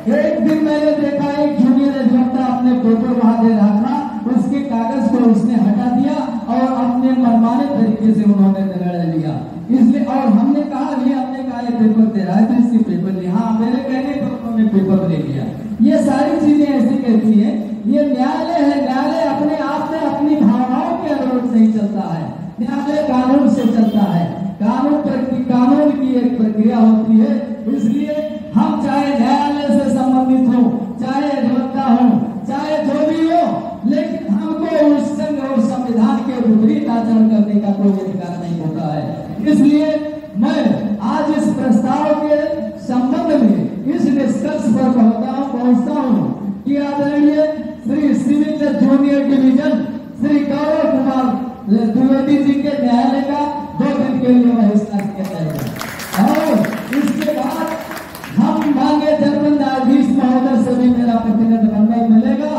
एक दिन मैंने देखा एक जूनियर अधिवक्ता अपने पेपर वहां दे रहा था, उसके कागज को उसने हटा दिया और अपने मनमाने तरीके से उन्होंने निर्णय लिया। इसलिए और हमने कहा ये पेपर दे रहा है तो इसके पेपर लिया। हाँ, मेरे कहने पर उन्होंने पेपर ले लिया। ये सारी चीजें ऐसी कहती है। ये न्यायालय है, न्यायालय अपने आप में अपनी भावनाओं के अनुरूप नहीं चलता है। न्यायालय कानून से चलता है। कानून की एक प्रक्रिया होती है। इसलिए हम चाहे न्यायालय से संबंधित हो, चाहे अधिवक्ता हो, चाहे जो भी हो, लेकिन हमको उस संघ और संविधान के विपरीत आचरण करने का कोई अधिकार नहीं होता है। इसलिए मैं आज इस प्रस्ताव के संबंध में इस निष्कर्ष पर पहुंचता हूं कि आदरणीय Shri civil junior division Shri Gaurav Kumar Dwivedi ji के न्यायालय का 2 दिन के लिए बहिष्कार किया जाएगा और इसके बाद हम मांगे जर्मन न्यायाधीश महोदय से भी मेरा प्रतिनिधिमंडल मिलेगा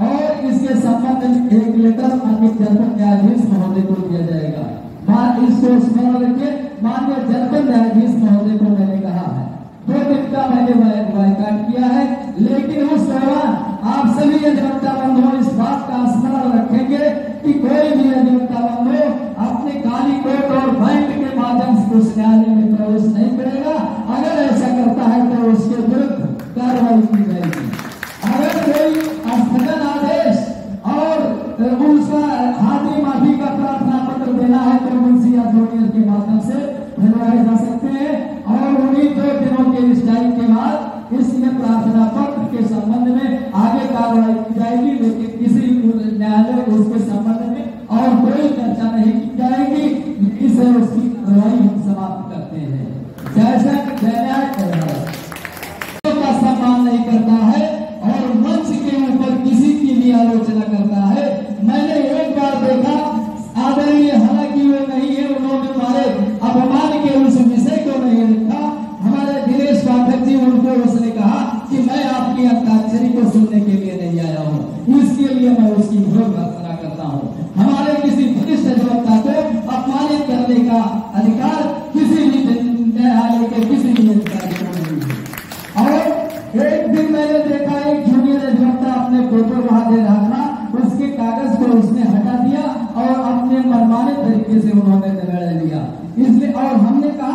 और इसके संबंध में एक लेटर माननीय जर्मन न्यायाधीश महोदय को दिया जाएगा। इसको स्मरण रखिए, माननीय जर्मन न्यायाधीश महोदय को मैंने कहा है 2 दिन का मैंने बाइकाट किया है, लेकिन उस दौरान आप सभी अधिवक्ता बंधु इस बात का स्मरण रखेंगे कि कोई भी अधिवक्ता बंधु अपने काली कोट और बैंक के माध्यम से उस न्यायालय में प्रवेश नहीं करेगा। अगर ऐसा करता है तो उसके विरुद्ध कार्रवाई की जाएगी। अगर कोई स्थगन आदेश और उसका हाथी माफी का प्रार्थना पत्र देना है तो मुंशी या जूनियर के माध्यम से दिलवाए जा सकते हैं और उन्हीं 2 दिनों के स्ट्राइक के बाद इसमें प्रार्थना पत्र के संबंध में आगे कार्रवाई की जाएगी, लेकिन किसी न्यायालय उसके संबंध में और कोई चर्चा नहीं की जाएगी। इसे उसकी कार्रवाई हम समाप्त करते हैं। जैसा न्याय का सम्मान नहीं करता है और मंच के ऊपर किसी की भी आलोचना करता है। मैंने एक बार देखा, आदरणीय हालांकि वो नहीं है, उन्होंने हमारे अपमान के उस विषय को नहीं लिखा। हमारे दिनेश पाठक जी, उनको उसने कहा कि मैं आपकी अंताक्षरी को सुनने के लिए नहीं आया हूँ, इसके लिए मैं उसकी घोर भर्त्सना करता हूँ। हमारे किसी वरिष्ठ अधिवक्ता को अपमानित करने का अधिकार किसी भी न्यायालय के किसी भी अधिकारी को नहीं है। और एक दिन मैंने देखा एक जूनियर अधिवक्ता अपने पेपर वहां दे रहा था, उसके कागज को उसने हटा दिया और अपने मनमाने तरीके से उन्होंने निर्णय लिया। इसलिए और हमने कहा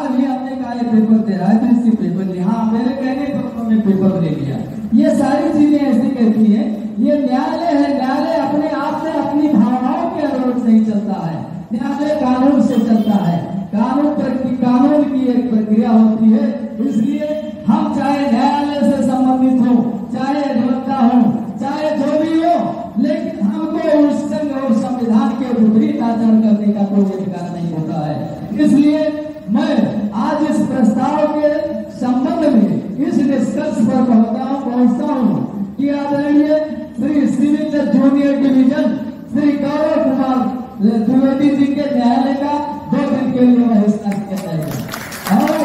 ये पेपर दे रहा है तो इसके पेपर लिया। हाँ, मेरे कहने पर उन्होंने पेपर ले लिया। ये सारी चीजें ऐसी कहती है। ये न्यायालय है, न्यायालय अपने आप में अपनी भावनाओं के अनुरूप नहीं चलता है। न्यायालय कानून से चलता है। कानून की एक प्रक्रिया होती है। इसलिए हम चाहे न्यायालय से संबंधित हो, चाहे अधिवक्ता हो, चाहे जो भी हो, लेकिन हमको उस संघ और संविधान के विपरीत आचरण करने का कोई अधिकार नहीं होता है। इसलिए मैं आज इस प्रस्ताव के संबंध में इस निष्कर्ष पर पहुंचता हूं कि आदरणीय Shri civil junior division Shri Gaurav Kumar Dwivedi ji के न्यायालय का 2 दिन के लिए बहिष्कार किया जाएगा और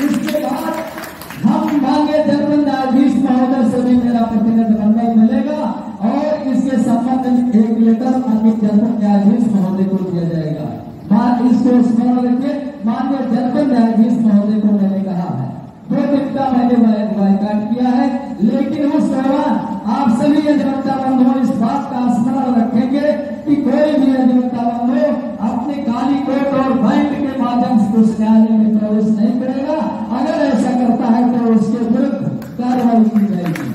इसके बाद हम मांगे जर्मन न्यायाधीश महोदय से भी मेरा प्रतिनिधिमंडल मिलेगा और इसके संबंध में एक लेटर माननीय जर्मन न्यायाधीश महोदय को दिया जाएगा। इसको स्मरण रखिए, माननीय जर्मन न्यायाधीश महोदय को मैंने कहा है 2 दिन का मैंने बाइकाट किया है, लेकिन उस दौरान आप सभी अधिवक्ता बंधु इस बात का स्मरण रखेंगे कि कोई भी अधिवक्ता बंधु अपने काली कोट और बैंक के माध्यम से उस न्यायालय में प्रवेश नहीं करेगा। अगर ऐसा करता है तो उसके विरुद्ध कार्रवाई की जाएगी।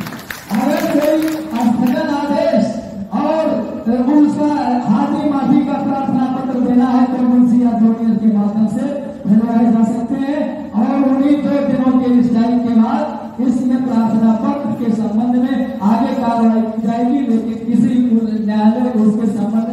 अगर कोई स्थगन आदेश और उसका हाथी माफी का प्रार्थना पत्र देना है तो मुंशी या जूनियर के माध्यम से दिलवाए जा सकते हैं और उन्हीं 2 दिनों के स्ट्राइक के बाद इसमें प्रार्थना पत्र के संबंध में आगे कार्रवाई की जाएगी, लेकिन किसी न्यायालय उसके संबंध